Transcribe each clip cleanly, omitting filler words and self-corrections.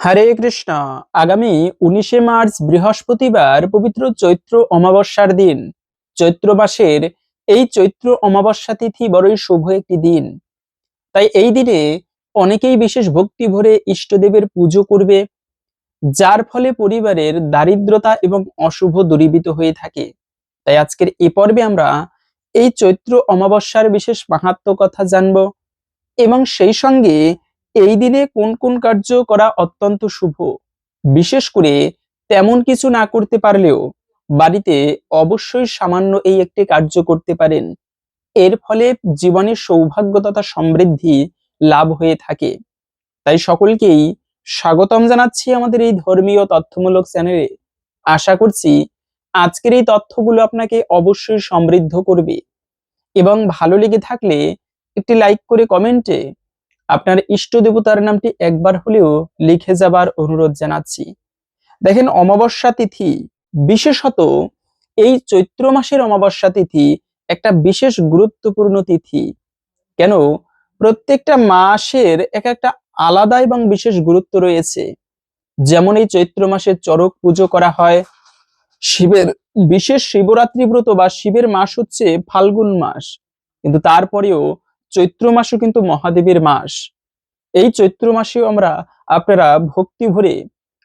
হরে কৃষ্ণ। আগামী 19শে মার্চ বৃহস্পতিবার পবিত্র চৈত্র অমাবস্যার দিন। চৈত্র মাসের এই চৈত্র অমাবস্যা তিথি বড়ই শুভ একটি দিন। তাই এই দিনে অনেকেই বিশেষ ভক্তি ভরে ইষ্টদেবের পুজো করবে, যার ফলে পরিবারের দারিদ্রতা এবং অশুভ দূরীভূত হয়ে থাকে। তাই আজকের এই পর্বে আমরা এই চৈত্র অমাবস্যার বিশেষ মাহাত্ম্য কথা জানবো এবং সেই সঙ্গে এই দিনে কোন কোন কার্য করা অত্যন্ত শুভ। বিশেষ করে তেমন কিছু না করতে পারলেও বাড়িতে অবশ্যই সামান্য এই একটি কার্য করতে পারেন, এর ফলে জীবনে সৌভাগ্য তথা সমৃদ্ধি লাভ হয়ে থাকে। তাই সকলকেই স্বাগতম জানাচ্ছি আমাদের এই ধর্মীয় তথ্যমূলক চ্যানেলে। আশা করছি আজকের এই তথ্যগুলো আপনাকে অবশ্যই সমৃদ্ধ করবে এবং ভালো লেগে থাকলে একটি লাইক করে কমেন্টে আপনার ইষ্ট দেবতার নামটি একবার হলেও লিখে যাবার অনুরোধ জানাচ্ছি। দেখেন, অমাবস্যা তিথি, বিশেষত এই চৈত্র মাসের অমাবস্যা তিথি একটা বিশেষ গুরুত্বপূর্ণ তিথি। কেন? প্রত্যেকটা মাসের এক একটা আলাদা এবং বিশেষ গুরুত্ব রয়েছে। যেমন এই চৈত্র মাসে চড়ক পুজো করা হয়, শিবের বিশেষ শিবরাত্রি ব্রত বা শিবের মাস হচ্ছে ফাল্গুন মাস, কিন্তু তারপরেও চৈত্র মাসও কিন্তু মহাদেবের মাস। এই চৈত্র মাসেও আপনারা ভক্তি ভরে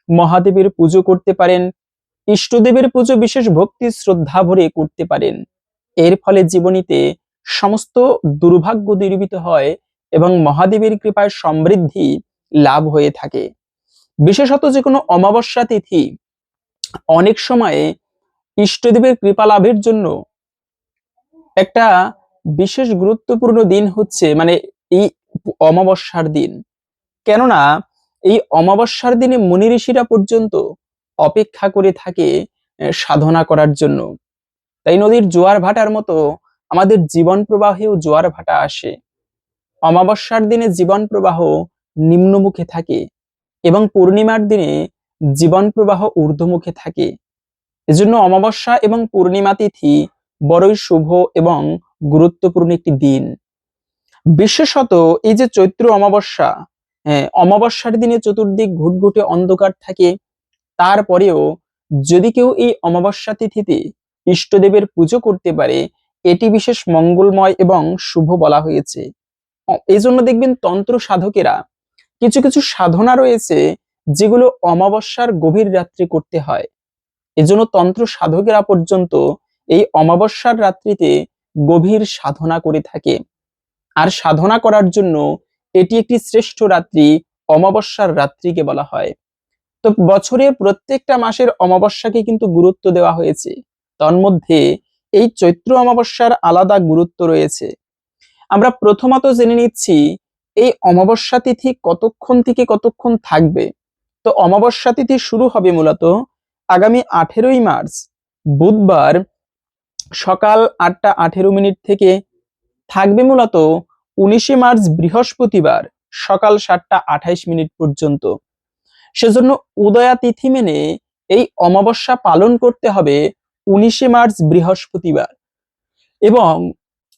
মহাদেবের পুজো করতে পারেন, ইষ্টদেবের পুজো বিশেষ ভক্তি শ্রদ্ধা ভরে করতে পারেন। এর ফলে জীবনীতে সমস্ত দুর্ভাগ্য দূরীভূত হয় এবং মহাদেবের কৃপায় সমৃদ্ধি লাভ হয়ে থাকে। বিশেষত যে কোনো অমাবস্যা তিথি অনেক সময়ে ইষ্টদেবের কৃপা লাভের জন্য একটা বিশেষ গুরুত্বপূর্ণ দিন হচ্ছে এই অমাবস্যার দিন। কেননা এই অমাবস্যার দিনে মুনি ঋষিরা পর্যন্ত অপেক্ষা করে থাকে সাধনা করার জন্য। তাই নদীর জোয়ার ভাটার মতো আমাদের জীবন প্রবাহেও জোয়ার ভাটা আসে। অমাবস্যার দিনে জীবন প্রবাহ নিম্নমুখে থাকে এবং পূর্ণিমার দিনে জীবন প্রবাহ ঊর্ধ্বমুখে থাকে। এজন্য অমাবস্যা এবং পূর্ণিমা তিথি বড়ই শুভ এবং গুরুত্বপূর্ণ একটি দিন। বিশেষত এই যে চৈত্র অমাবস্যা, অমাবস্যার দিনে চতুর্দিক ঘুটঘুটে অন্ধকার থাকে, তারপরেও যদি কেউ এই অমাবস্যা তিথিতে ইষ্টদেবের পুজো করতে পারে, এটি বিশেষ মঙ্গলময় এবং শুভ বলা হয়েছে। এই জন্য দেখবেন তন্ত্র সাধকেরা কিছু কিছু সাধনা রয়েছে যেগুলো অমাবস্যার গভীর রাত্রে করতে হয়। এজন্য তন্ত্র সাধকেরা পর্যন্ত এই অমাবস্যার রাত্রিতে গভীর সাধনা করে থাকে। আর সাধনা করার জন্য এটি একটি শ্রেষ্ঠ রাত্রি, অমাবস্যার রাত্রিকে বলা হয়। তো বছরে প্রত্যেকটা মাসের অমাবস্যাকে কিন্তু গুরুত্ব দেওয়া হয়েছে, তন্মধ্যে এই চৈত্র অমাবস্যার আলাদা গুরুত্ব রয়েছে। আমরা প্রথমত জেনে নিচ্ছি এই অমাবস্যা তিথি কতক্ষণ থেকে কতক্ষণ থাকবে। তো অমাবস্যা তিথি শুরু হবে মূলত আগামী 18ই মার্চ বুধবার সকাল 8টা 18 মিনিট থেকে, থাকবে মূলত 19শে মার্চ বৃহস্পতিবার সকাল 7টা 28 মিনিট পর্যন্ত। সেজন্য উদয়া তিথি মেনে এই অমাবস্যা পালন করতে হবে 19শে মার্চ বৃহস্পতিবার। এবং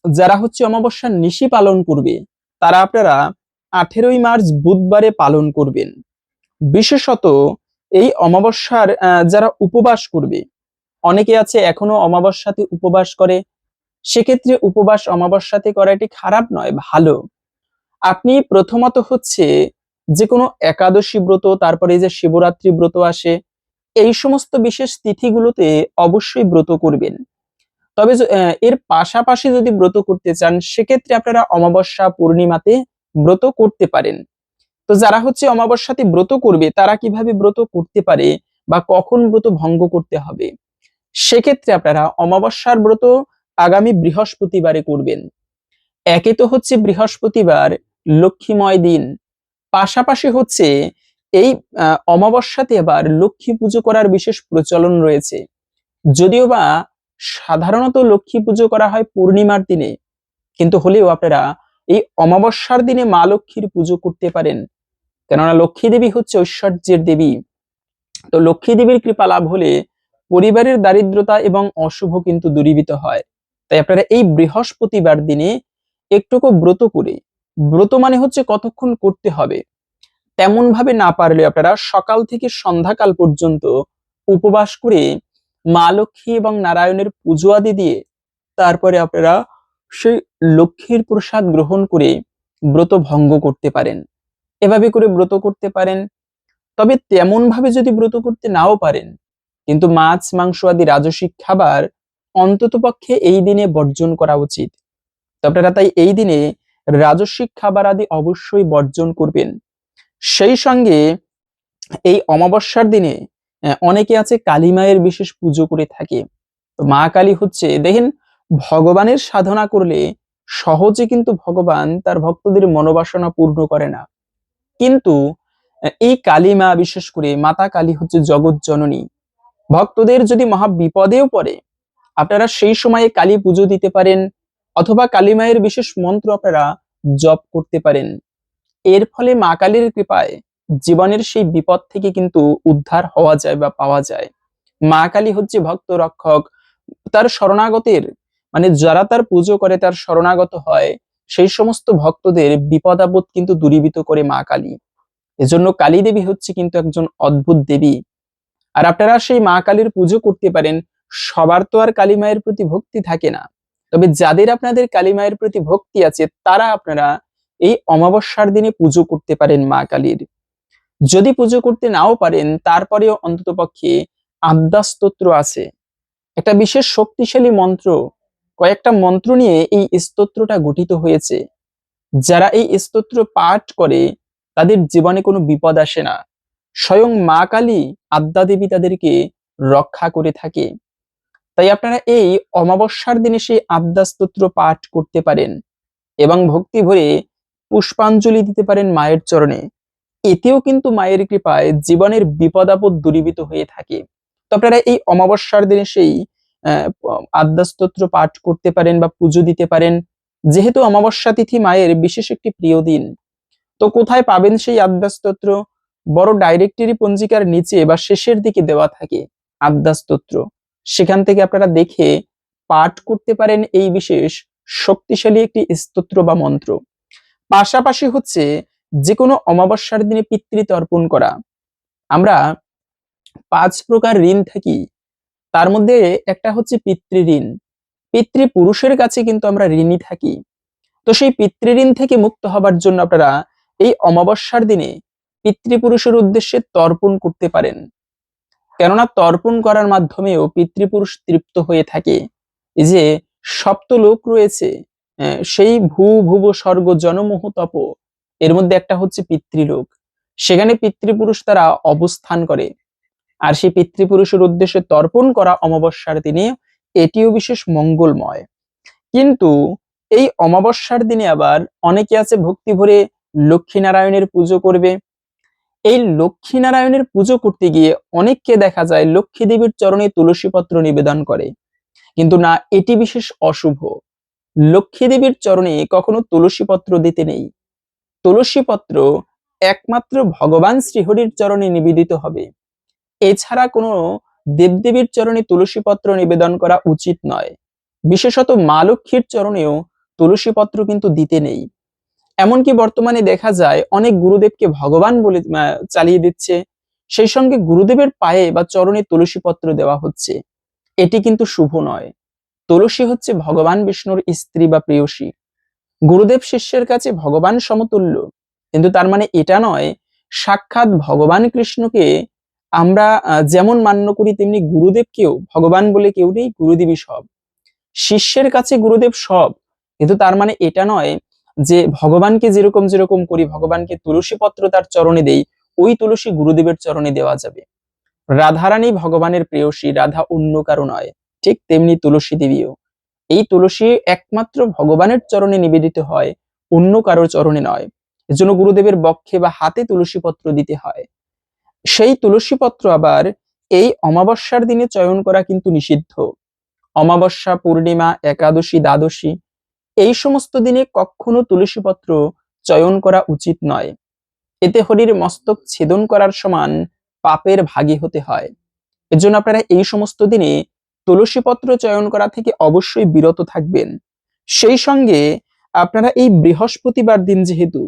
যারা হচ্ছে অমাবস্যার নিশি পালন করবে তারা আপনারা 18ই মার্চ বুধবারে পালন করবেন। বিশেষত এই অমাবস্যার যারা উপবাস করবে, অনেকে আছে এখনো অমাবস্যাতে উপবাস করে, সেক্ষেত্রে উপবাস অমাবস্যাতে করা এটি খারাপ নয়, ভালো। আপনি প্রথমত হচ্ছে যে কোনো একাদশী ব্রত, তারপরে যে শিবরাত্রি ব্রত আসে, এই সমস্ত বিশেষ তিথিগুলোতে অবশ্যই ব্রত করবেন। তবে এর পাশাপাশি যদি ব্রত করতে চান, সেক্ষেত্রে আপনারা অমাবস্যা পূর্ণিমাতে ব্রত করতে পারেন। তো যারা হচ্ছে অমাবস্যাতে ব্রত করবে তারা কিভাবে ব্রত করতে পারে বা কখন ব্রত ভঙ্গ করতে হবে, সেক্ষেত্রে আপনারা অমাবস্যার ব্রত আগামী বৃহস্পতিবারে করবেন। একে তো হচ্ছে বৃহস্পতিবার লক্ষ্মীময় দিন, পাশাপাশি হচ্ছে এই অমাবস্যাতে আবার লক্ষ্মী পুজো করার বিশেষ প্রচলন রয়েছে। যদিও বা সাধারণত লক্ষ্মী পুজো করা হয় পূর্ণিমার দিনে, কিন্তু হলেও আপনারা এই অমাবস্যার দিনে মা লক্ষ্মীর পুজো করতে পারেন। কেননা লক্ষ্মী দেবী হচ্ছে ঐশ্বর্যের দেবী। তো লক্ষ্মী দেবীর কৃপা লাভ হলে পরিবারের দারিদ্রতা এবং অশুভ কিন্তু দূরীভূত হয়। তাই আপনারা এই বৃহস্পতিবার দিনে একটুকু ব্রত করে, ব্রত মানে হচ্ছে কতক্ষণ করতে হবে, তেমন ভাবে না পারলে আপনারা সকাল থেকে সন্ধ্যাকাল পর্যন্ত উপবাস করে মা লক্ষ্মী এবং নারায়ণের পুজো আদি দিয়ে তারপরে আপনারা সেই লক্ষ্মীর প্রসাদ গ্রহণ করে ব্রত ভঙ্গ করতে পারেন। এভাবে করে ব্রত করতে পারেন। তবে তেমন ভাবে যদি ব্রত করতে নাও পারেন, কিন্তু মাছ মাংস আদি রাজসিক খাবার অন্ততপক্ষে এই দিনে বর্জন করা উচিত। তো আপনারা তাই এই দিনে রাজস্বিক খাবার আদি অবশ্যই বর্জন করবেন। সেই সঙ্গে এই অমাবস্যার দিনে অনেকে আছে কালী মায়ের বিশেষ পুজো করে থাকে। তো মা কালী হচ্ছে দেখেন, ভগবানের সাধনা করলে সহজে কিন্তু ভগবান তার ভক্তদের মনোবাসনা পূর্ণ করে না। কিন্তু এই কালী মা, বিশেষ করে মাতা কালী হচ্ছে জগৎ জননী। ভক্তদের যদি মহা বিপদেও পড়ে, আপনারা সেই সময়ে কালী পুজো দিতে পারেন, অথবা কালী মায়ের বিশেষ মন্ত্র আপনারা জপ করতে পারেন। এর ফলে মা কালীর কৃপায় জীবনের সেই বিপদ থেকে কিন্তু উদ্ধার হওয়া যায় বা পাওয়া যায়। মা কালী হচ্ছে ভক্ত রক্ষক। তার শরণাগতের, মানে যারা তার পুজো করে, তার শরণাগত হয়, সেই সমস্ত ভক্তদের বিপদ আপদ কিন্তু দূরীভূত করে মা কালী। এজন্য কালী দেবী হচ্ছে কিন্তু একজন অদ্ভুত দেবী। আর আপনারা সেই মা কালীর পুজো করতে পারেন। সবার তো আর কালী মায়ের প্রতি ভক্তি থাকে না, তবে যাদের আপনাদের কালী মায়ের প্রতি ভক্তি আছে, তারা আপনারা এই অমাবস্যার দিনে পুজো করতে পারেন মা কালীর। যদি পুজো করতে নাও পারেন, তারপরেও অন্ততপক্ষে আদ্যাস্তোত্র আছে, একটা বিশেষ শক্তিশালী মন্ত্র, কয়েকটা মন্ত্র নিয়ে এই স্তোত্রটা গঠিত হয়েছে। যারা এই স্তোত্র পাঠ করে, তাদের জীবনে কোনো বিপদ আসে না। স্বয়ং মা কালী, আদ্যা দেবী তাদেরকে রক্ষা করে থাকে। তাই আপনারা এই অমাবস্যার দিনে সেই আদ্যা স্তোত্র পাঠ করতে পারেন এবং ভক্তি ভরে পুষ্পাঞ্জলি দিতে পারেন মায়ের চরণে। এতেও কিন্তু মায়ের কৃপায় জীবনের বিপদ আপদ দূরীভূত হয়ে থাকে। তো আপনারা এই অমাবস্যার দিনে সেই আদ্যা স্তোত্র পাঠ করতে পারেন বা পুজো দিতে পারেন। যেহেতু অমাবস্যা তিথি মায়ের বিশেষ একটি প্রিয় দিন, তো কোথায় পাবেন সেই আদ্যা স্তোত্র? বড় ডাইরেক্টরি পঞ্জিকার নিচে বা শেষের দিকে দেওয়া থাকে আদ্যা স্তোত্র। সেখান থেকে আপনারা দেখে পাঠ করতে পারেন এই বিশেষ শক্তিশালী একটি স্তোত্র বা মন্ত্র। পাশাপাশি হচ্ছে যে কোনো অমাবস্যার দিনে পিতৃতর্পণ করা। আমরা 5 প্রকার ঋণ থাকি, তার মধ্যে একটা হচ্ছে পিতৃঋণ। পিতৃপুরুষের কাছে কিন্তু আমরা ঋণী থাকি। তো সেই পিতৃঋণ থেকে মুক্ত হবার জন্য আপনারা এই অমাবস্যার দিনে পিতৃপুরুষের উদ্দেশ্যে তর্পণ করতে পারেন। কেননা তর্পণ করার মাধ্যমেও পিতৃপুরুষ তৃপ্ত হয়ে থাকে। এই যে সপ্তলোক রয়েছে, সেই ভুব স্বর্গ জনমোহ তপ, এর মধ্যে একটা হচ্ছে পিতৃলোক। সেখানে পিতৃপুরুষ তারা অবস্থান করে। আর সেই পিতৃপুরুষের উদ্দেশ্যে তর্পণ করা অমাবস্যার দিনে এটিও বিশেষ মঙ্গলময়। কিন্তু এই অমাবস্যার দিনে আবার অনেকে আছে ভক্তি ভরে লক্ষ্মী নারায়ণের পুজো করবে। এই লক্ষ্মী নারায়ণের পুজো করতে গিয়ে অনেককে দেখা যায় লক্ষ্মী দেবীর চরণে তুলসী পত্র নিবেদন করে, কিন্তু না, এটি বিশেষ অশুভ। লক্ষ্মী দেবীর চরণে কখনো তুলসী পত্র দিতে নেই। তুলসী পত্র একমাত্র ভগবান শ্রীহরির চরণে নিবেদিত হবে। এছাড়া কোনো দেবদেবীর চরণে তুলসী পত্র নিবেদন করা উচিত নয়। বিশেষত মা লক্ষ্মীর চরণেও তুলসী পত্র কিন্তু দিতে নেই। এমনকি বর্তমানে দেখা যায় অনেক গুরুদেবকে ভগবান বলে চালিয়ে দিচ্ছে, সেই সঙ্গে গুরুদেবের পায়ে বা চরণে তুলসী পত্র দেওয়া হচ্ছে। এটি কিন্তু শুভ নয়। তুলসী হচ্ছে ভগবান বিষ্ণুর স্ত্রী বা প্রেয়সী। গুরুদেব শিষ্যের কাছে ভগবান সমতুল্য, কিন্তু তার মানে এটা নয় সাক্ষাৎ ভগবান কৃষ্ণকে আমরা যেমন মান্য করি, তেমনি গুরুদেবকেও ভগবান বলে কেউ নেই, গুরুদেবই সব। শিষ্যের কাছে গুরুদেব সব, কিন্তু তার মানে এটা নয় যে ভগবানকে যেরকম যেরকম করি, ভগবানকে তুলসী পত্র তার চরণে দেই, ওই তুলসী গুরুদেবের চরণে দেওয়া যাবে। রাধারানী ভগবানের প্রেয়সী, রাধা অন্য কারো নয়। ঠিক তেমনি তুলসী দেবীও, এই তুলসী একমাত্র ভগবানের চরণে নিবেদিত হয়, অন্য কারোর চরণে নয়। এজন্য গুরুদেবের বক্ষে বা হাতে তুলসী পত্র দিতে হয়। সেই তুলসী পত্র আবার এই অমাবস্যার দিনে চয়ন করা কিন্তু নিষিদ্ধ। অমাবস্যা, পূর্ণিমা, একাদশী, দ্বাদশী, এই সমস্ত দিনে কখনো তুলসী পত্র চয়ন করা উচিত নয়। এতে হরির মস্তক ছেদন করার সমান পাপের ভাগী হতে হয়। এজন্য আপনারা এই সমস্ত দিনে তুলসী পত্র চয়ন করা থেকে অবশ্যই বিরত থাকবেন। সেই সঙ্গে আপনারা এই বৃহস্পতিবার দিন যেহেতু,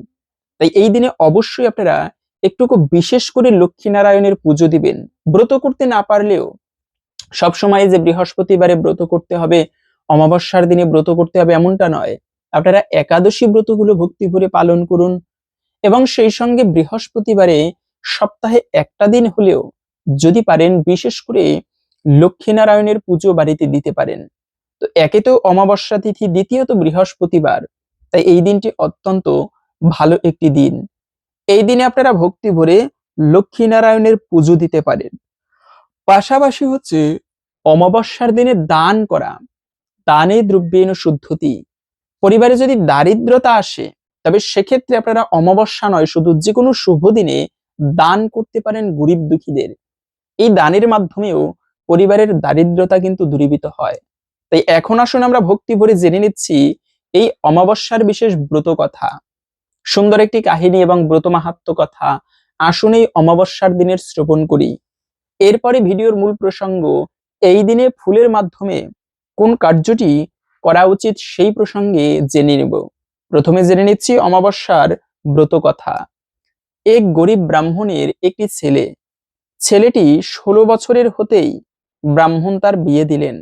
তাই এই দিনে অবশ্যই আপনারা একটুকু বিশেষ করে লক্ষ্মীনারায়ণের পুজো দিবেন। ব্রত করতে না পারলেও সবসময় যে বৃহস্পতিবারে ব্রত করতে হবে, অমাবস্যার দিনে ব্রত করতে হবে এমনটা নয়। আপনারা একাদশী ব্রতগুলো ভক্তি ভরে পালন করুন এবং সেই সঙ্গে বৃহস্পতিবারে সপ্তাহে একটা দিন হলেও যদি পারেন বিশেষ করে লক্ষ্মীনারায়ণের পুজো বাড়িতে দিতে পারেন। তো একে তো অমাবস্যা তিথি, দ্বিতীয়ত বৃহস্পতিবার, তাই এই দিনটি অত্যন্ত ভালো একটি দিন। এই দিনে আপনারা ভক্তি ভরে লক্ষ্মীনারায়ণের পুজো দিতে পারেন। পাশাপাশি হচ্ছে অমাবস্যার দিনে দান করা, দানে দ্রব্যেন শুদ্ধতি। পরিবারে যদি দারিদ্রতা আসে তবে সেক্ষেত্রে আপনারা অমাবস্যা নয়, শুধু যে কোনো শুভ দিনে দান করতে পারেন গরিব দুঃখীদের। এই দানের মাধ্যমেও পরিবারের দারিদ্রতা কিন্তু দূরীভূত হয়। তাই এখন আসুন আমরা ভক্তি ভরে জেনে নিচ্ছি এই অমাবস্যার বিশেষ ব্রত কথা, সুন্দর একটি কাহিনী এবং ব্রত মাহাত্ম্য কথা। আসুন এই অমাবস্যার দিনের শ্রবণ করি। এরপরে ভিডিওর মূল প্রসঙ্গ, এই দিনে ফুলের মাধ্যমে কোন কার্যটি করা উচিত সেই প্রসঙ্গে জেনে নেব। প্রথমে জেনে নিচ্ছি অমাবস্যার ব্রত কথা। এক গরিব ব্রাহ্মণের একটি ছেলে, ছেলেটি 16 বছরের হতেই ব্রাহ্মণ তার বিয়ে দিলেন।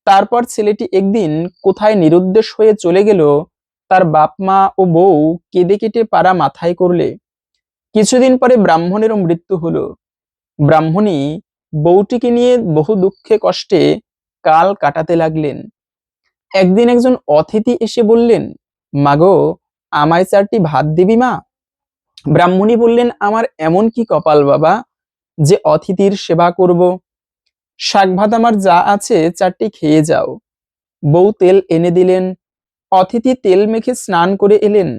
তারপর ছেলেটি একদিন কোথায় নিরুদ্দেশ হয়ে চলে গেল, তার বাপ মা ও বউ কেঁদে কেটে পাড়া মাথায় করলে। কিছুদিন পরে ব্রাহ্মণেরও মৃত্যু হলো। ব্রাহ্মণী বউটিকে নিয়ে বহু দুঃখে কষ্টে কাল কাটাতে লাগলেন। একদিন একজন অতিথি এসে বললেন, মাগো, আমায় 4টি ভাত দিবি মা? ব্রাহ্মণী বললেন, আমার এমন কি কপাল বাবা যে অতিথির সেবা করব? শাক ভাত আমার যা আছে 4টি খেয়ে যাও। বউ তেল এনে দিলেন। অতিথি তেল মেখে স্নান করে এলেন।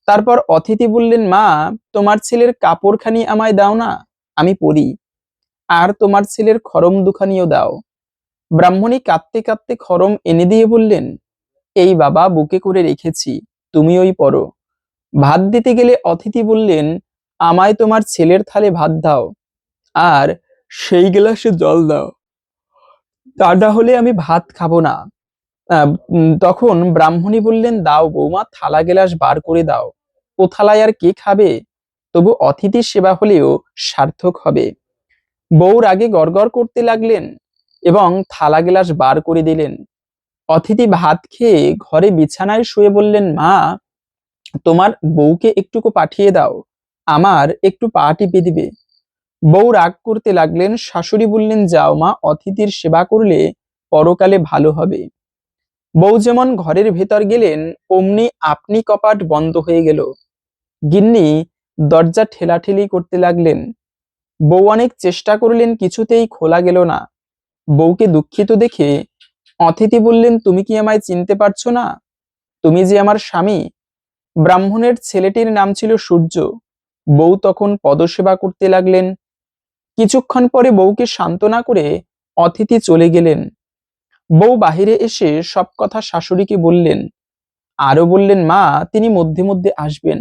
তারপর অতিথি বললেন, মা, তোমার ছেলের কাপড়খানি আমায় দাও না, আমি পরি। আর তোমার ছেলের খড়ম দুখানিও দাও। ব্রাহ্মণী কাঁদতে কাঁদতে খড়ম এনে দিয়ে বললেন, এই বাবা বুকে করে রেখেছি, তুমি ওই পরো। ভাত দিতে গেলে অতিথি বললেন, আমায় তোমার ছেলের থালে ভাত দাও আর সেই গ্লাসে জল দাও, তা না হলে আমি ভাত খাবো না। তখন ব্রাহ্মণী বললেন, দাও বৌমা, থালা গেলাস বার করে দাও। ও থালায় আর কে খাবে? তবু অতিথির সেবা হলেও সার্থক হবে। বউ রাগে গড়গড় করতে লাগলেন এবং থালা গেলাস বার করে দিলেন। অতিথি ভাত খেয়ে ঘরে বিছানায় শুয়ে বললেন, মা, তোমার বউকে একটুকু পাঠিয়ে দাও, আমার একটু পা টিপে দিবে। বউ রাগ করতে লাগলেন। শাশুড়ি বললেন, যাও মা, অতিথির সেবা করলে পরকালে ভালো হবে। বউ যেমন ঘরের ভেতর গেলেন অমনি আপনি কপাট বন্ধ হয়ে গেল। গিন্নি দরজা ঠেলাঠেলি করতে লাগলেন। বউ অনেক চেষ্টা করলেন, কিছুতেই খোলা গেল না। বউকে দুঃখিত দেখে অতিথি বললেন, তুমি কি আমায় চিনতে পারছো না? তুমি যে আমার স্বামী। ব্রাহ্মণের ছেলেটির নাম ছিল সূর্য। বউ তখন পদসেবা করতে লাগলেন। কিছুক্ষণ পরে বউকে সান্ত্বনা করে অতিথি চলে গেলেন। বউ বাহিরে এসে সব কথা শাশুড়িকে বললেন। আরো বললেন, মা, তিনি মধ্যে মধ্যে আসবেন।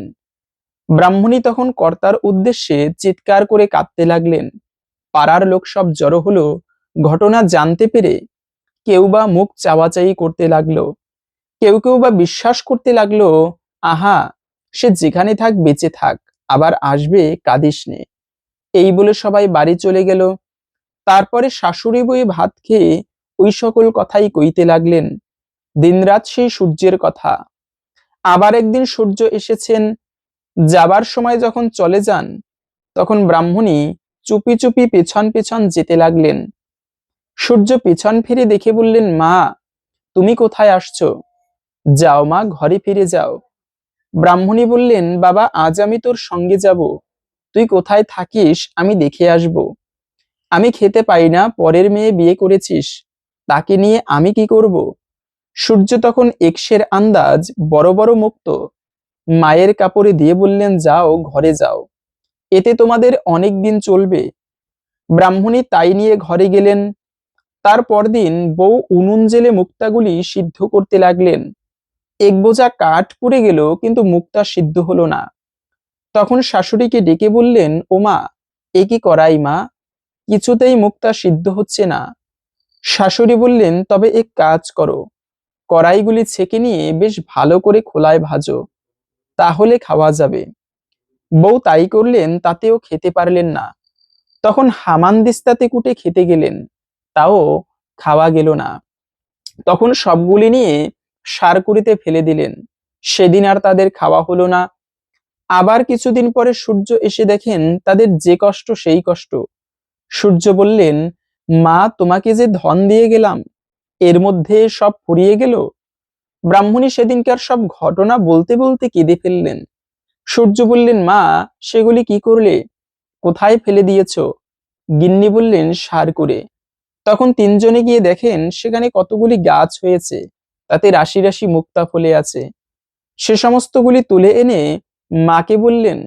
ব্রাহ্মণী তখন কর্তার উদ্দেশ্যে চিৎকার করে কাঁদতে লাগলেন। পাড়ার লোক সব জড়ো হলো। ঘটনা জানতে পেরে কেউ বা মুখ চাওয়াচাই করতে লাগলো, কেউ কেউ বা বিশ্বাস করতে লাগলো, আহা, সে যেখানে থাক বেঁচে থাক, আবার আসবে, কাঁদিস নে। এই বলে সবাই বাড়ি চলে গেল। তারপরে শাশুড়ি বউ ভাত খেয়ে ওই সকল কথাই কইতে লাগলেন, দিনরাত সেই সূর্যের কথা। আবার একদিন সূর্য এসেছেন। যাবার সময় যখন চলে যান তখন ব্রাহ্মণী চুপি চুপি পেছন পেছন যেতে লাগলেন। সূর্য পেছন ফিরে দেখে বললেন, মা, তুমি কোথায় আসছো? যাও মা, ঘরে ফিরে যাও। ব্রাহ্মণী বললেন, বাবা, আজ আমি তোর সঙ্গে যাব। তুই কোথায় থাকিস আমি দেখে আসব। আমি খেতে পাই না, পরের মেয়ে বিয়ে করেছিস, তাকে নিয়ে আমি কি করব? সূর্য তখন এক্সের আন্দাজ বড় বড় মুক্ত মায়ের কাপড়ে দিয়ে বললেন, যাও, ঘরে যাও, এতে তোমাদের অনেক দিন চলবে। ব্রাহ্মণী তাই নিয়ে ঘরে গেলেন। তার পরদিন বউ উনুন জেলে মুক্তাগুলি সিদ্ধ করতে লাগলেন। এক বোঝা কাঠ পুড়ে গেল, কিন্তু মুক্তা সিদ্ধ হলো না। তখন শাশুড়িকে ডেকে বললেন, ওমা, এ কি করাই মা, কিছুতেই মুক্তা সিদ্ধ হচ্ছে না। শাশুড়ি বললেন, তবে এক কাজ করো, কড়াইগুলি ছেঁকে নিয়ে বেশ ভালো করে খোলায় ভাজো, তাহলে খাওয়া যাবে। বউ তাই করলেন, তাতেও খেতে পারলেন না। তখন হামানদিস্তাতে কুটে খেতে গেলেন, তাও খাওয়া গেল না। তখন সবগুলি নিয়ে সারকুড়িতে ফেলে দিলেন। সেদিন আর তাদের খাওয়া হলো না। আবার কিছুদিন পরে সূর্য এসে দেখেন তাদের যে কষ্ট সেই কষ্ট। সূর্য বললেন, মা, তোমাকে যে ধন দিয়ে গেলাম, এর মধ্যে সব ফুরিয়ে গেল। ব্রাহ্মণী সেদিনকার সব ঘটনা বলতে বলতে কেঁদে ফেললেন। সূর্য বললেন, মা, সেগুলি কি করলে? কোথায় ফেলে দিয়েছ? গিন্নি বললেন, সার করে। তখন তিনজনে গিয়ে দেখেন সেখানে কতগুলি গাছ হয়েছে, তাতে রাশি রাশি মুক্তা ফলে আছে। সে সমস্তগুলি তুলে এনে মাকে বললেন,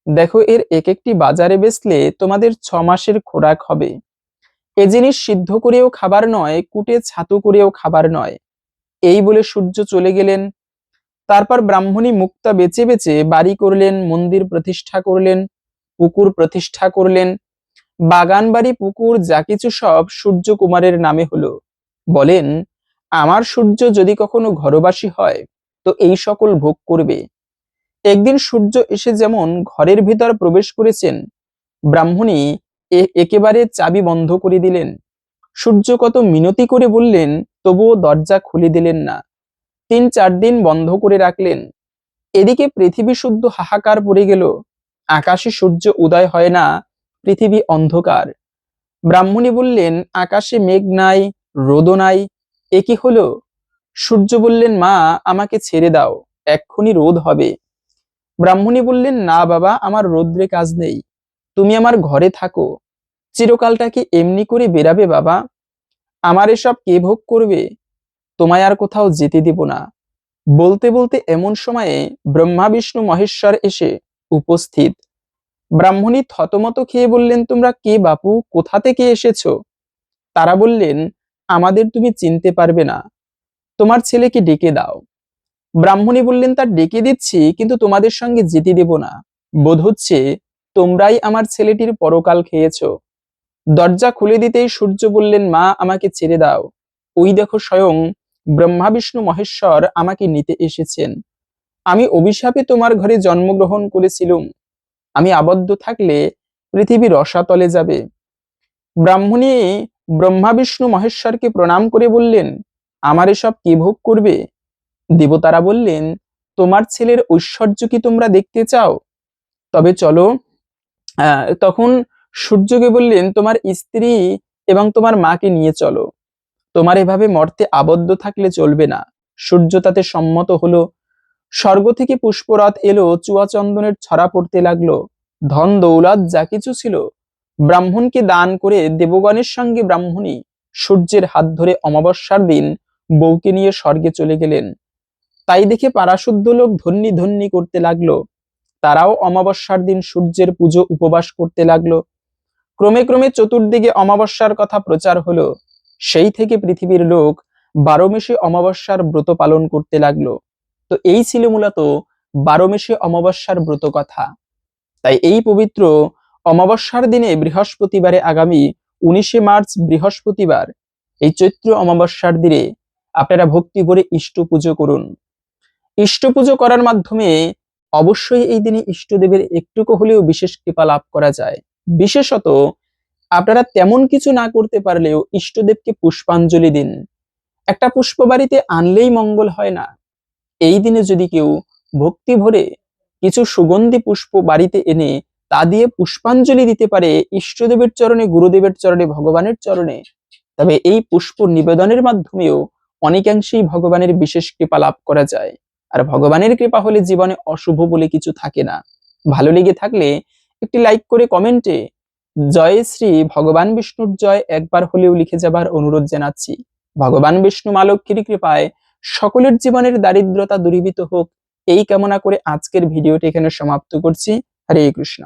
দেখো, এর এক একটি বাজারে বেচলে তোমাদের 6 মাসের খোরাক হবে। এ জিনিস সিদ্ধ করেও খাবার নয়, কুটে ছাতু করেও খাবার নয়। এই বলে সূর্য চলে গেলেন। তারপর ব্রাহ্মণী মুক্তা বেচে বেচে বাড়ি করলেন, মন্দির প্রতিষ্ঠা করলেন, পুকুর প্রতিষ্ঠা করলেন। বাগান, বাড়ি, পুকুর যা কিছু সব সূর্যকুমারের নামে হলো। বলেন, আমার সূর্য যদি কখনো ঘরবাসী হয় তো এই সকল ভোগ করবে। একদিন সূর্য এসে যেমন ঘরের ভিতর প্রবেশ করেছেন, ব্রাহ্মণী একেবারে চাবি বন্ধ করে দিলেন। সূর্য কত মিনতি করে বললেন, তবুও দরজা খুলে দিলেন না। 3-4 দিন বন্ধ করে রাখলেন। এদিকে পৃথিবী শুদ্ধ হাহাকার পড়ে গেল। আকাশে সূর্য উদয় হয় না, পৃথিবী অন্ধকার। ব্রাহ্মণী বললেন, আকাশে মেঘ নাই, রোদও নাই, এ কি হলো? সূর্য বললেন, মা, আমাকে ছেড়ে দাও, এক্ষুনি রোদ হবে। ব্রাহ্মণী বললেন, না বাবা, আমার রোদ্রে কাজ নেই, তুমি আমার ঘরে থাকো। চিরকালটা কি এমনি করে বেরাবে বাবা? আমার এসব কে ভোগ করবে? তোমায় আর কোথাও যেতে দেব না। বলতে বলতে এমন সময়ে ব্রহ্মা, বিষ্ণু, মহেশ্বর এসে উপস্থিত। ব্রাহ্মণী থতমত খেয়ে বললেন, তোমরা কে বাপু, কোথা থেকে এসেছো? তারা বললেন, আমাদের তুমি চিনতে পারবে না, তোমার ছেলেকে ডেকে দাও। ব্রাহ্মণী বললেন, তার ডেকে দিচ্ছি, কিন্তু তোমাদের সঙ্গে যেতে দেব না। বোধ হচ্ছে তোমরাই আমার ছেলেটির পরকাল খেয়েছো। দরজা খুলে দিতেই সূর্য বললেন, মা, আমাকে ছেড়ে দাও। ওই দেখো, স্বয়ং ব্রহ্মা, বিষ্ণু, মহেশ্বর আমাকে নিতে এসেছেন। আমি অভিশাপে তোমার ঘরে জন্মগ্রহণ করেছিলুম। আমি আবদ্ধ থাকলে পৃথিবী রসাতলে যাবে। ব্রাহ্মণী ব্রহ্মা, বিষ্ণু, মহেশ্বরকে প্রণাম করে বললেন, আমার এসব কে ভোগ করবে? দেবতারা বললেন, তোমার ছেলের ঐশ্বর্য কি তোমরা দেখতে চাও? তবে চলো। তখন সূর্যকে বললেন, তোমার স্ত্রী এবং তোমার মাকে নিয়ে চলো। তোমার এভাবে মর্তে আবদ্ধ থাকলে চলবে না। সূর্য তাতে সম্মত হলো। স্বর্গ থেকে পুষ্পরথ এলো, চুয়াচন্দনের ছড়া পড়তে লাগলো। ধন দৌলত যা কিছু ছিল ব্রাহ্মণকে দান করে দেবগণের সঙ্গে ব্রাহ্মণী সূর্যের হাত ধরে অমাবস্যার দিন বউকে নিয়ে স্বর্গে চলে গেলেন। তাই দেখে পারাশুদ্ধ লোক ধন্যি ধন্যি করতে লাগলো। তারাও অমাবস্যার দিন সূর্যের পুজো উপবাস করতে লাগলো। ক্রমে ক্রমে চতুর্দিকে অমাবস্যার কথা প্রচার হলো। সেই থেকে পৃথিবীর লোক 12 মাসে অমাবস্যার ব্রত পালন করতে লাগলো। তো এই ছিল মূলত 12 মাসে অমাবস্যার ব্রত কথা। তাই এই পবিত্র অমাবস্যার দিনে বৃহস্পতিবারে, আগামী 19 মার্চ বৃহস্পতিবার, এই চৈত্র অমাবস্যার দিনে আপনারা ভক্তি ভরে ইষ্ট পুজো করুন। ইষ্ট পুজো করার মাধ্যমে অবশ্যই এই দিনে ইষ্টদেবের একটুকু হলেও বিশেষ কৃপা লাভ করা যায়। বিশেষত আপনারা তেমন কিছু না করতে পারলেও ইষ্টদেবকে পুষ্পাঞ্জলি দিন। একটা পুষ্প বাড়িতে আনলেই মঙ্গল হয় না। এই দিনে যদি কেউ ভক্তি ভরে কিছু সুগন্ধি পুষ্প বাড়িতে এনে তা দিয়ে পুষ্পাঞ্জলি দিতে পারে ইষ্টদেবের চরণে, গুরুদেবের চরণে, ভগবানের চরণে, তবে এই পুষ্প নিবেদনের মাধ্যমেও অনেকাংশেই ভগবানের বিশেষ কৃপা লাভ করা যায়। আর ভগবানের কৃপা হলে জীবনে অশুভ বলে কিছু থাকে না। ভালো লেগে থাকলে একটি লাইক করে কমেন্টে জয় শ্রী ভগবান বিষ্ণুর জয় একবার হলেও লিখে যাবার অনুরোধ জানাচ্ছি। ভগবান বিষ্ণু মা লক্ষ্মীর কৃপায় সকলের জীবনের দারিদ্রতা দূরীভূত হোক, এই কামনা করে আজকের ভিডিওটি এখানে সমাপ্ত করছি। হরে কৃষ্ণ।